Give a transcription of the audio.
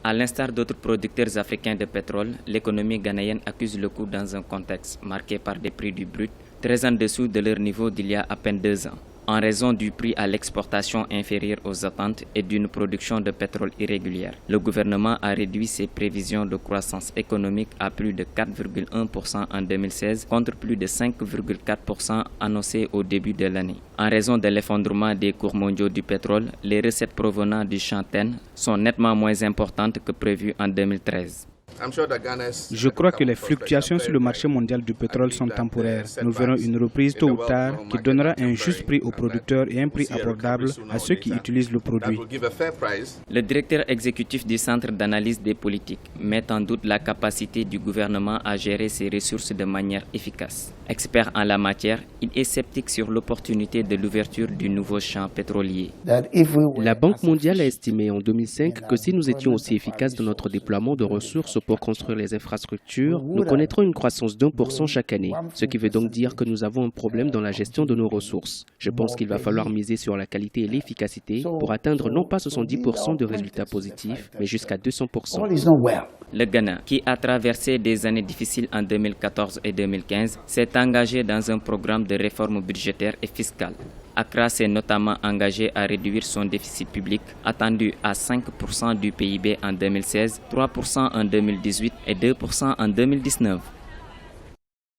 À l'instar d'autres producteurs africains de pétrole, l'économie ghanéenne accuse le coup dans un contexte marqué par des prix du brut très en dessous de leur niveau d'il y a à peine 2 ans. En raison du prix à l'exportation inférieur aux attentes et d'une production de pétrole irrégulière, le gouvernement a réduit ses prévisions de croissance économique à plus de 4,1% en 2016 contre plus de 5,4% annoncés au début de l'année. En raison de l'effondrement des cours mondiaux du pétrole, les recettes provenant du champ TEN sont nettement moins importantes que prévues en 2013. Je crois que les fluctuations sur le marché mondial du pétrole sont temporaires. Nous verrons une reprise tôt ou tard qui donnera un juste prix aux producteurs et un prix abordable à ceux qui utilisent le produit. Le directeur exécutif du Centre d'analyse des politiques met en doute la capacité du gouvernement à gérer ses ressources de manière efficace. Expert en la matière, il est sceptique sur l'opportunité de l'ouverture du nouveau champ pétrolier. La Banque mondiale a estimé en 2005 que si nous étions aussi efficaces dans notre déploiement de ressources pour construire les infrastructures, nous connaîtrons une croissance d'1% chaque année, ce qui veut donc dire que nous avons un problème dans la gestion de nos ressources. Je pense qu'il va falloir miser sur la qualité et l'efficacité pour atteindre non pas 70% de résultats positifs, mais jusqu'à 200%. Le Ghana, qui a traversé des années difficiles en 2014 et 2015, s'est engagé dans un programme de réforme budgétaire et fiscale. Accra s'est notamment engagé à réduire son déficit public, attendu à 5% du PIB en 2016, 3% en 2018 et 2% en 2019.